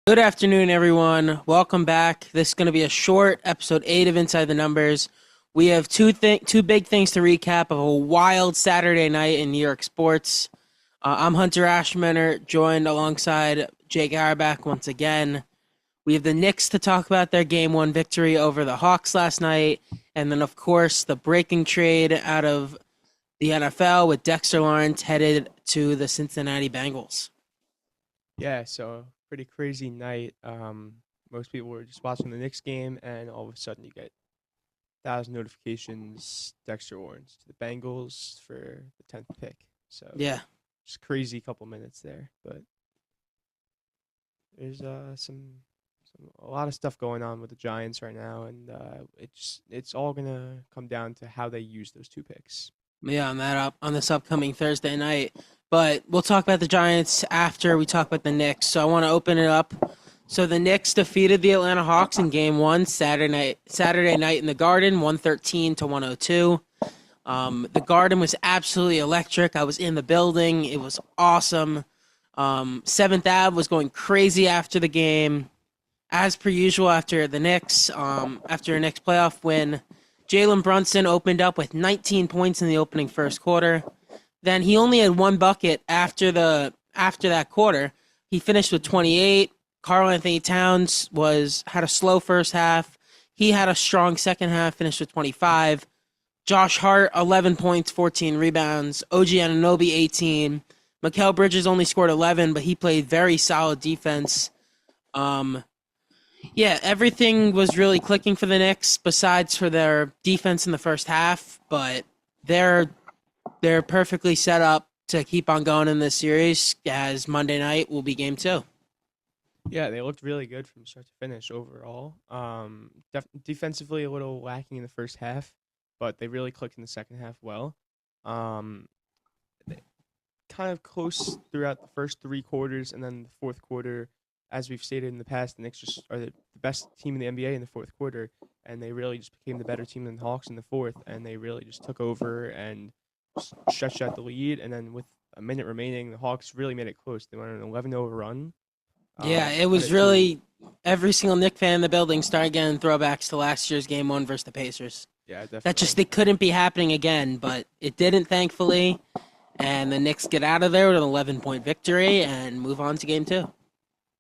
Good afternoon, everyone. Welcome back. This is going to be a short episode 8 of Inside the Numbers. We have two big things to recap of a wild Saturday night in New York sports. I'm Hunter Aschenbrenner, joined alongside Jake Auerbach once again. We have the Knicks to talk about their Game 1 victory over the Hawks last night, and then, of course, the breaking trade out of the NFL with Dexter Lawrence headed to the Cincinnati Bengals. Yeah, so pretty crazy night. Most people were just watching the Knicks game, and all of a sudden you get 1,000 notifications. Dexter Lawrence to the Bengals for the 10th pick. So Yeah. just crazy couple minutes there, but there's a lot of stuff going on with the Giants right now, and it's all gonna come down to how they use those two picks. Yeah, on this upcoming Thursday night. But we'll talk about the Giants after we talk about the Knicks. So I want to open it up. So the Knicks defeated the Atlanta Hawks in Game 1 Saturday night in the Garden, 113 to 102. The Garden was absolutely electric. I was in the building. It was awesome. 7th Ave was going crazy after the game. As per usual after the Knicks, after a Knicks playoff win, Jalen Brunson opened up with 19 points in the opening first quarter. Then he only had one bucket after that quarter. He finished with 28. Karl Anthony Towns had a slow first half. He had a strong second half, finished with 25. Josh Hart, 11 points, 14 rebounds. OG Anunoby, 18. Mikal Bridges only scored 11, but he played very solid defense. Yeah, everything was really clicking for the Knicks besides for their defense in the first half, but they're perfectly set up to keep on going in this series, as Monday night will be Game 2. Yeah, they looked really good from start to finish overall. Defensively a little lacking in the first half, but they really clicked in the second half well. They kind of close throughout the first three quarters, and then the fourth quarter, as we've stated in the past, the Knicks just are the best team in the NBA in the fourth quarter, and they really just became the better team than the Hawks in the fourth, and they really just took over and stretched out the lead. And then with a minute remaining, the Hawks really made it close. They went on an 11-0 run. Yeah, it Cut was it to really every single Knicks fan in the building started getting throwbacks to last year's Game 1 versus the Pacers. Yeah, That just definitely. it couldn't be happening again, but it didn't, thankfully. And the Knicks get out of there with an 11-point victory and move on to Game 2.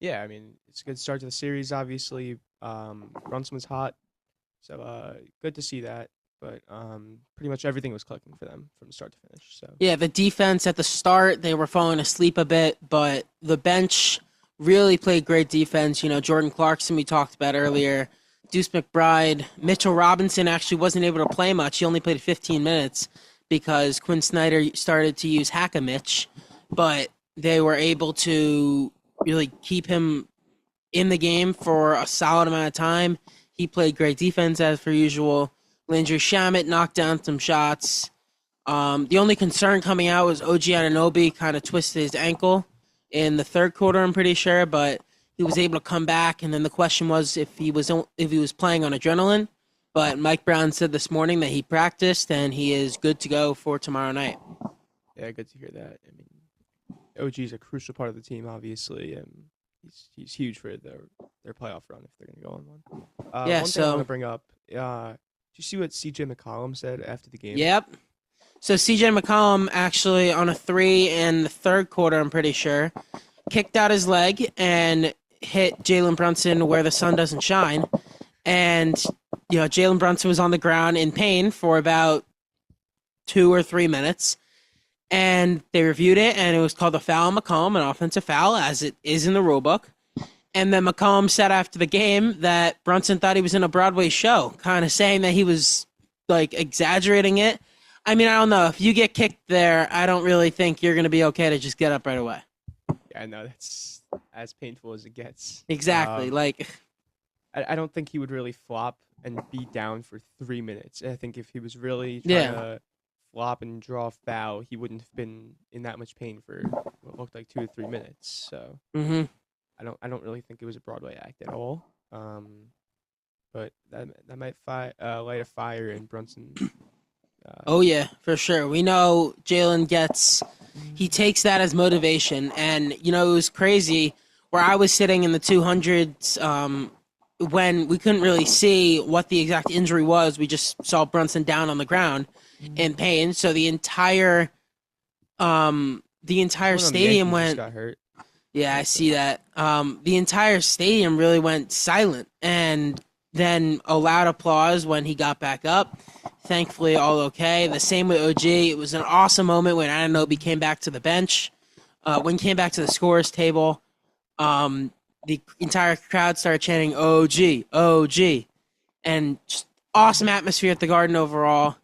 Yeah, I mean, it's a good start to the series, obviously. Brunson was hot, so good to see that. But pretty much everything was clicking for them from start to finish. So Yeah, the defense at the start, they were falling asleep a bit, but the bench really played great defense. You know, Jordan Clarkson, we talked about earlier, Deuce McBride, Mitchell Robinson actually wasn't able to play much. He only played 15 minutes because Quinn Snyder started to use Hack-a-Mitch, but they were able to really keep him in the game for a solid amount of time. He played great defense as per usual. Landry Shamet knocked down some shots. The only concern coming out was OG Anunoby kind of twisted his ankle in the third quarter, I'm pretty sure, but he was able to come back. And then the question was if he was playing on adrenaline. But Mike Brown said this morning that he practiced and he is good to go for tomorrow night. yeah, good to hear that. I mean, OG is a crucial part of the team, obviously, and he's huge for their playoff run if they're going to go on one. Yeah, One thing I want so to bring up, did you see what CJ McCollum said after the game? yep. So CJ McCollum actually on a 3 in the third quarter, I'm pretty sure, kicked out his leg and hit Jalen Brunson where the sun doesn't shine. And, you know, Jalen Brunson was on the ground in pain for about 2 or 3 minutes. And they reviewed it, and it was called a foul on McCollum, an offensive foul, as it is in the rule book. And then McCollum said after the game that Brunson thought he was in a Broadway show, kind of saying that he was, like, exaggerating it. I mean, I don't know. If you get kicked there, I don't really think you're going to be okay to just get up right away. Yeah, no, that's as painful as it gets. Exactly. I don't think he would really flop and be down for 3 minutes. I think if he was really trying Yeah. to flop and draw a foul, he wouldn't have been in that much pain for what looked like 2 or 3 minutes. So Mm-hmm. I don't really think it was a Broadway act at all. But that might light a fire in Brunson. Oh, yeah, for sure. We know Jalen he takes that as motivation. And, you know, it was crazy where I was sitting in the 200s, when we couldn't really see what the exact injury was. We just saw Brunson down on the ground in pain. So the entire Someone on the stadium Yankees just went. got hurt. Yeah, I But see that. The entire stadium really went silent, and then a loud applause when he got back up. Thankfully, all okay. The same with OG. It was an awesome moment when Ananobi came back to the bench. When he came back to the scorers table, the entire crowd started chanting OG, OG, and just awesome atmosphere at the Garden overall.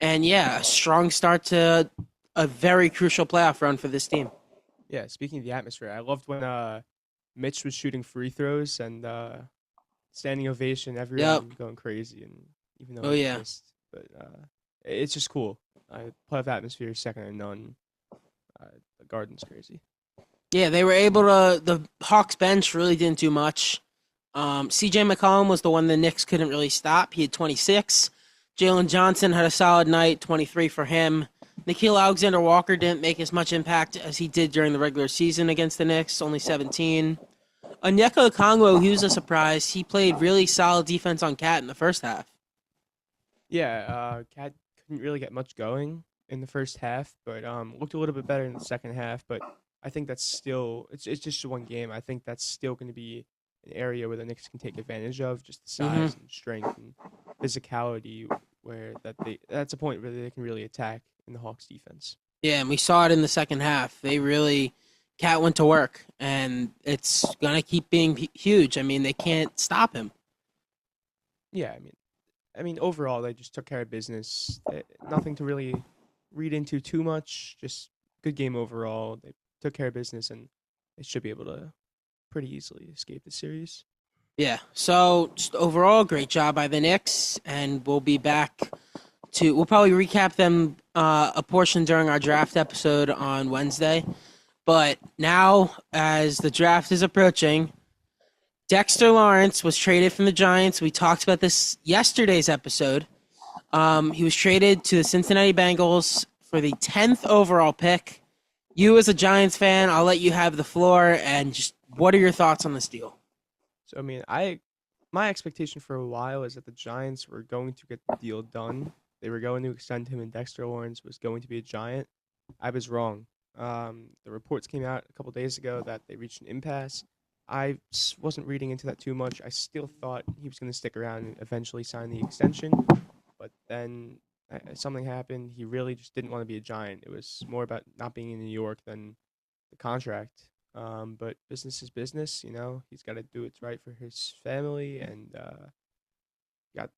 And yeah, a strong start to a very crucial playoff run for this team. yeah, speaking of the atmosphere, I loved when Mitch was shooting free throws and standing ovation, Yep. everyone going crazy, and even though Oh he yeah. missed, but it's just cool. Playoff atmosphere is second to none. Uh, the Garden's crazy. Yeah, they were able to. The Hawks bench really didn't do much. CJ McCollum was the one the Knicks couldn't really stop. He had 26. Jalen Johnson had a solid night, 23 for him. Nikhil Alexander Walker didn't make as much impact as he did during the regular season against the Knicks, only 17. Onyeka Okongwu, he was a surprise. He played really solid defense on Cat in the first half. Yeah, Cat couldn't really get much going in the first half, but looked a little bit better in the second half. But I think that's still it's just one game. I think that's still going to be an area where the Knicks can take advantage of, just the hmm size and strength and physicality, where that's a point where they can really attack in the Hawks defense. Yeah, and we saw it in the second half. They really, Cat went to work, and it's going to keep being huge. I mean, they can't stop him. Yeah, I mean overall they just took care of business. Nothing to really read into too much. Just good game overall. They took care of business and they should be able to pretty easily escape the series. Yeah. So just overall, great job by the Knicks, and we'll be back to. We'll probably recap them a portion during our draft episode on Wednesday. But now, as the draft is approaching, Dexter Lawrence was traded from the Giants. We talked about this yesterday's episode. He was traded to the Cincinnati Bengals for the 10th overall pick. You, as a Giants fan, I'll let you have the floor. And just what are your thoughts on this deal? So I my expectation for a while is that the Giants were going to get the deal done. They were going to extend him, and Dexter Lawrence was going to be a Giant. I was wrong. The reports came out a couple days ago that they reached an impasse. Wasn't reading into that too much. I still thought he was going to stick around and eventually sign the extension, but then something happened. He really just didn't want to be a Giant. It was more about not being in New York than the contract. But business is business. He's got to do what's right for his family, and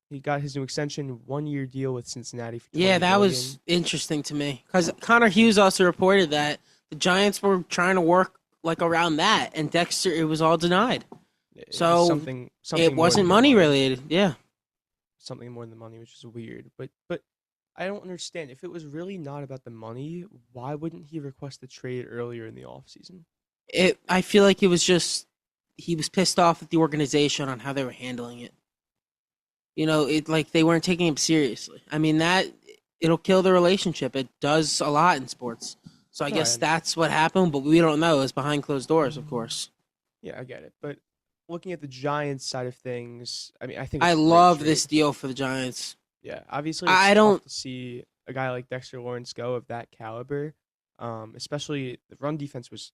he got his new extension, 1 year deal with Cincinnati for Yeah, 20 that million. was interesting to me because Connor Hughes also reported that the Giants were trying to work like around that, and Dexter it was all denied. It was So something it more wasn't than the money money. related. Yeah, Something more than the money, which is weird. But I don't understand. If it was really not about the money, why wouldn't he request the trade earlier in the offseason? it. I feel like it was just he was pissed off at the organization on how they were handling it. It like they weren't taking him seriously. I mean that it'll kill the relationship. It does a lot in sports. So I No, I guess understand. that's what happened, but we don't know. It's behind closed doors, of course. Yeah, I get it. But looking at the Giants side of things, I think I it's a great love this trade. deal for the Giants. Yeah, obviously it's I tough don't. to see a guy like Dexter Lawrence go of that caliber. Especially the run defense was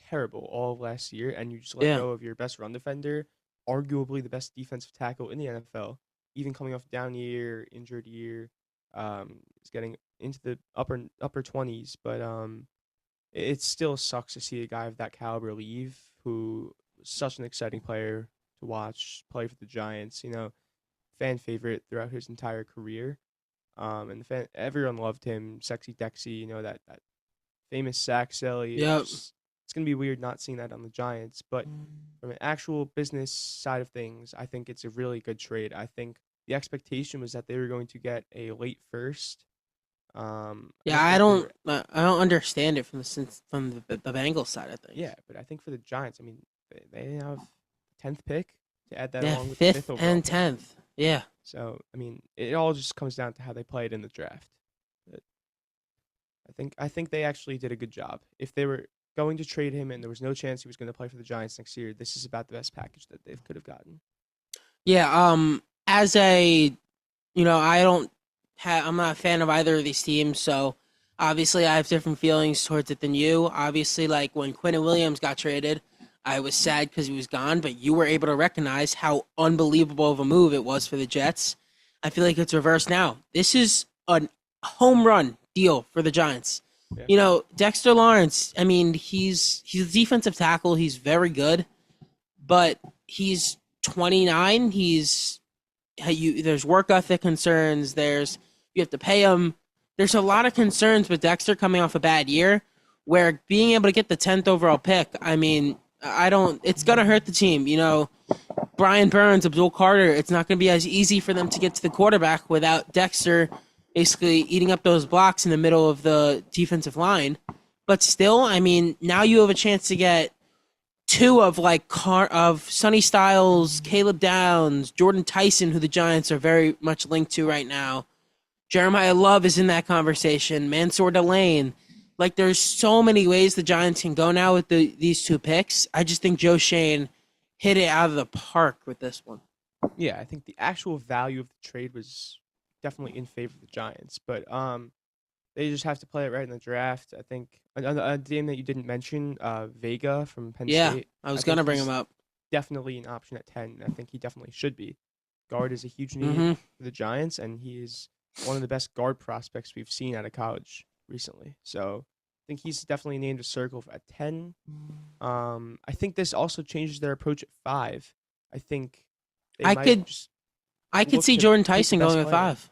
terrible all of last year, and you just let Yeah. go of your best run defender, arguably the best defensive tackle in the NFL, even coming off down year, injured year. Is getting into the upper 20s, but it still sucks to see a guy of that caliber leave, who was such an exciting player to watch play for the Giants. Fan favorite throughout his entire career. And everyone loved him, sexy Dexy. That famous sack Sally. Yep. It's gonna be weird not seeing that on the Giants, but from an actual business side of things, I think it's a really good trade. I think the expectation was that they were going to get a late first. I Yeah, don't I think they don't. were. I don't understand it from the Bengals side of Yeah, things. but I think for the Giants, they have 10th pick to add that Yeah, along with the fifth fifth overall and pick. 10th. Yeah, So it all just comes down to how they played in the draft. But I think they actually did a good job. If they were going to trade him and there was no chance he was going to play for the Giants next year, this is about the best package that they could have gotten. Yeah. As a, I don't have. I'm not a fan of either of these teams, so obviously I have different feelings towards it than you. Obviously, like when Quentin Williams got traded, I was sad because he was gone, but you were able to recognize how unbelievable of a move it was for the Jets. I feel like it's reversed now. This is a home run deal for the Giants. Yeah. Dexter Lawrence, I mean, he's a defensive tackle. He's very good, but he's 29. There's work ethic concerns. You have to pay him. There's a lot of concerns with Dexter coming off a bad year, where being able to get the 10th overall pick, I mean, it's going to hurt the team. Brian Burns, Abdul Carter, it's not going to be as easy for them to get to the quarterback without Dexter basically eating up those blocks in the middle of the defensive line. But still, I mean, now you have a chance to get two of Sonny Styles, Caleb Downs, Jordan Tyson, who the Giants are very much linked to right now. Jeremiah Love is in that conversation. Mansour Delane. Like, there's so many ways the Giants can go now with these two picks. I just think Joe Shane hit it out of the park with this one. Yeah, I think the actual value of the trade was definitely in favor of the Giants, but they just have to play it right in the draft. I think a name that you didn't mention, Vega from Penn State. I was going to bring him up. Definitely an option at 10. I think he definitely should be. Guard is a huge need for the Giants, and he is one of the best guard prospects we've seen out of college recently. So I think he's definitely named a circle at 10. I think this also changes their approach at 5. I think I could see Jordan Tyson going at 5.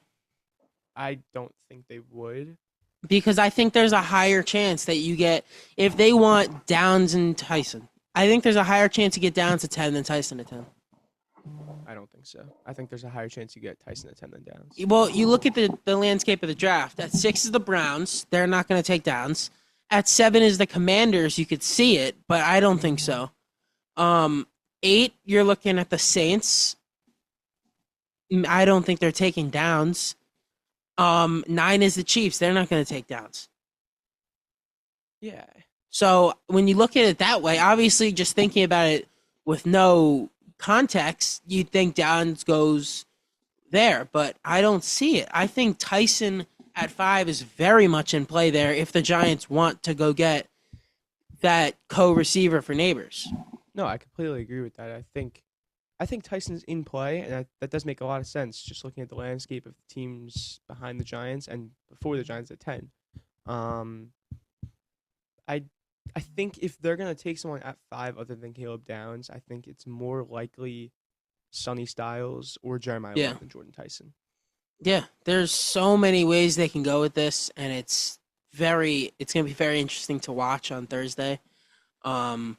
I don't think they would. Because I think there's a higher chance that you get, if they want Downs and Tyson, I think there's a higher chance you get Downs at 10 than Tyson at 10. I don't think so. I think there's a higher chance you get Tyson at 10 than Downs. Well, you look at the landscape of the draft. At 6 is the Browns. They're not going to take Downs. At 7 is the Commanders. You could see it, but I don't think so. 8, you're looking at the Saints. I don't think they're taking Downs. 9 is the Chiefs. They're not going to take Downs. Yeah. So when you look at it that way, obviously just thinking about it with no context, you'd think Downs goes there, but I don't see it. I think Tyson at 5 is very much in play there if the Giants want to go get that co-receiver for Neighbors. No, I completely agree with that. I think Tyson's in play, and that does make a lot of sense, just looking at the landscape of the teams behind the Giants and before the Giants at 10. I think if they're going to take someone at 5 other than Caleb Downs, I think it's more likely Sonny Styles or Jeremiah Love than Jordan Tyson. Yeah, there's so many ways they can go with this, and it's going to be very interesting to watch on Thursday. Thursday's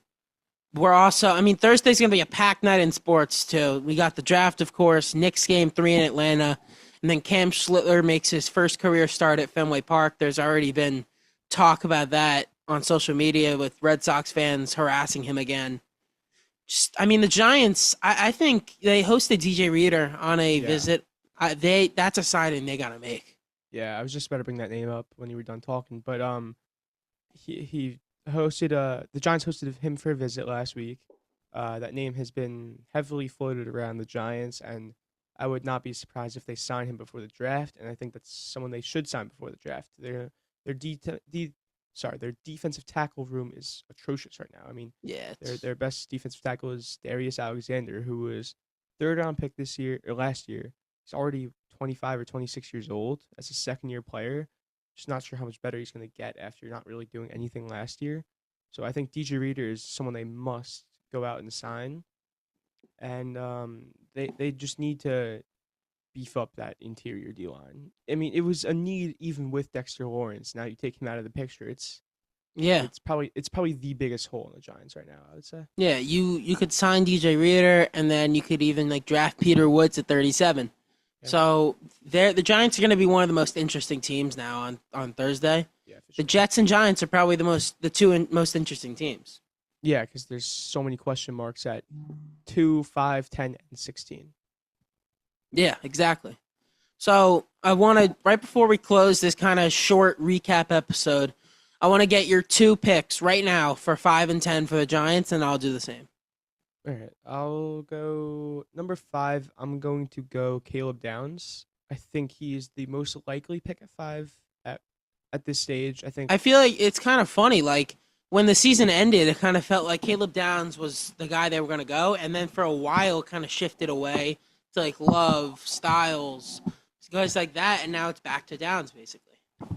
going to be a packed night in sports, too. We got the draft, of course, Knicks game 3 in Atlanta, and then Cam Schlittler makes his first career start at Fenway Park. There's already been talk about that on social media with Red Sox fans harassing him again. The Giants, I think they hosted DJ Reader on a visit. That's a signing they got to make. Yeah, I was just about to bring that name up when you were done talking, but he hosted the Giants hosted him for a visit last week. That name has been heavily floated around the Giants, and I would not be surprised if they sign him before the draft. And I think that's someone they should sign before the draft. Their defensive tackle room is atrocious right now. I mean, their best defensive tackle is Darius Alexander, who was 3rd-round pick last year. He's already 25 or 26 years old as a second-year player. Just not sure how much better he's going to get after not really doing anything last year. So I think DJ Reader is someone they must go out and sign. And they just need to beef up that interior D-line. I mean, it was a need even with Dexter Lawrence. Now you take him out of the picture. It's probably the biggest hole in the Giants right now, I would say. Yeah, you could sign DJ Reader, and then you could even draft Peter Woods at 37. Yeah. So the Giants are going to be one of the most interesting teams now on Thursday. Yeah, for sure. The Jets and Giants are probably the two most interesting teams. Yeah, because there's so many question marks at 2, 5, 10, and 16. Yeah, exactly. So I want to, right before we close this kind of short recap episode, I want to get your 2 picks right now for 5 and 10 for the Giants, and I'll do the same. All right, I'll go number 5. I'm going to go Caleb Downs. I think he's the most likely pick at 5 at this stage. I think I feel like it's kind of funny. Like when the season ended, it kind of felt like Caleb Downs was the guy they were going to go, and then for a while, kind of shifted away to like Love, Styles, guys like that, and now it's back to Downs basically.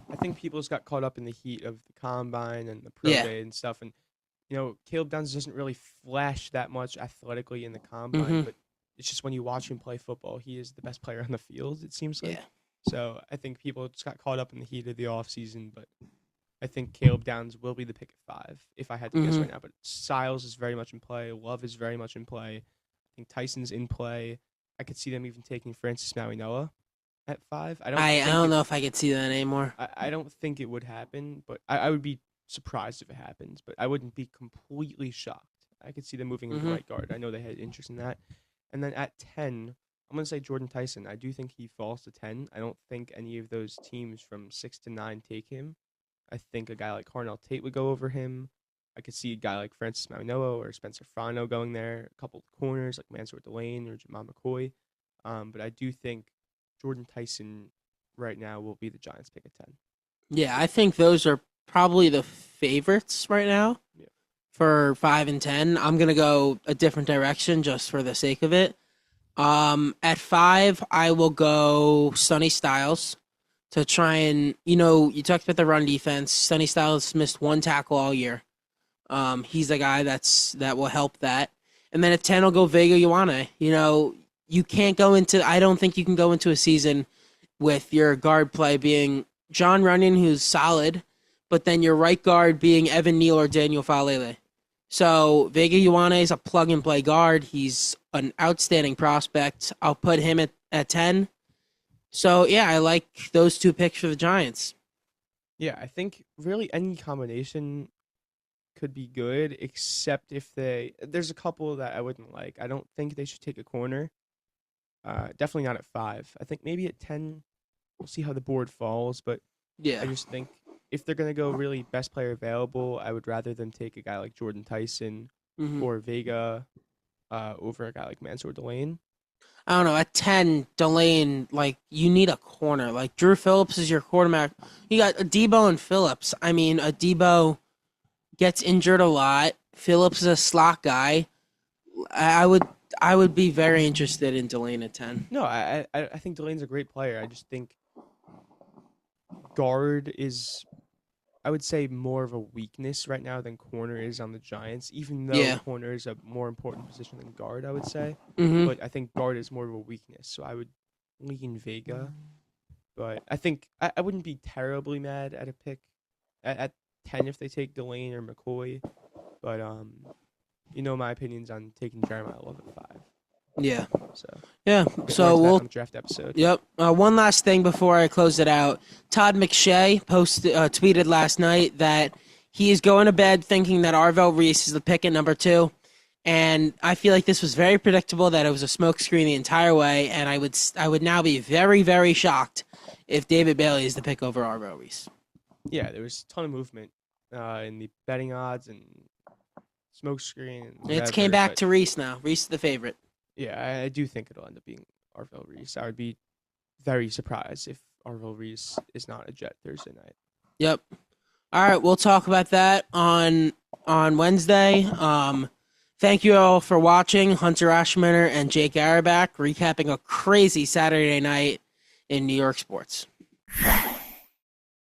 I think people just got caught up in the heat of the combine and the pro Yeah. day and stuff, and Caleb Downs doesn't really flash that much athletically in the combine, Mhm. but it's just when you watch him play football, he is the best player on the field. It seems like. Yeah. So I think people just got caught up in the heat of the offseason, but I think Caleb Downs will be the pick at 5 if I had to guess Mhm. right now. But Styles is very much in play. Love is very much in play. I think Tyson's in play. I could see them even taking Francis Mauigoa at 5. I think don't it- know if I could see that anymore. I don't think it would happen, but I would be surprised if it happens. But I wouldn't be completely shocked. I could see them moving into Mhm. right guard. I know they had interest in that. And then at 10, I'm going to say Jordan Tyson. I do think he falls to 10. I don't think any of those teams from 6 to 9 take him. I think a guy like Carnell Tate would go over him. I could see a guy like Francis Mauigoa or Spencer Frano going there. A couple of corners like Mansour Delane or Jamal McCoy. But I do think Jordan Tyson right now will be the Giants' pick at 10. Yeah, I think those are probably the favorites right now. Yeah. For 5 and 10. I'm gonna go a different direction just for the sake of it. At 5, I will go Sonny Styles to try and you talked about the run defense. Sonny Styles missed 1 tackle all year. He's a guy that will help that. And then at 10, I'll go Vega Ioane. You can't go into. I don't think you can go into a season with your guard play being John Runyon, who's solid, but then your right guard being Evan Neal or Daniel Falele. So Vega Ioane is a plug-and-play guard. He's an outstanding prospect. I'll put him at 10. So, yeah, I like those 2 picks for the Giants. Yeah, I think really any combination could be good, except if there's a couple that I wouldn't like. I don't think they should take a corner. Definitely not at 5. I think maybe at 10, we'll see how the board falls. But Yeah. I just think if they're going to go really best player available, I would rather them take a guy like Jordan Tyson Mhm. or Vega over a guy like Mansour Delane. I don't know. At 10, Delane, you need a corner. Like, Drew Phillips is your quarterback. You got Adebo and Phillips. I mean, Adebo gets injured a lot. Phillips is a slot guy. I would be very interested in Delane at 10. No, I think Delane's a great player. I just think guard is, I would say, more of a weakness right now than corner is on the Giants, even though Yeah. corner is a more important position than guard, I would say. Mm-hmm. But I think guard is more of a weakness, so I would lean Vega. But I think I wouldn't be terribly mad at a pick at 10 if they take Delane or McCoy. But my opinions on taking Jeremiah Love at 5. Yeah. So Yeah. get more So into that we'll on the draft episode. Yep. One last thing before I close it out. Todd McShay tweeted last night that he is going to bed thinking that Arvell Reese is the pick at number 2. And I feel like this was very predictable, that it was a smokescreen the entire way. And I would now be very, very shocked if David Bailey is the pick over Arvell Reese. Yeah, there was a ton of movement in the betting odds and smokescreen. And It's came back to Reese now. Reese is the favorite. Yeah, I do think it'll end up being Arvell Reese. I would be very surprised if Arvell Reese is not a Jet Thursday night. Yep. All right, we'll talk about that on Wednesday. Thank you all for watching. Hunter Aschenbrenner and Jake Auerbach recapping a crazy Saturday night in New York sports.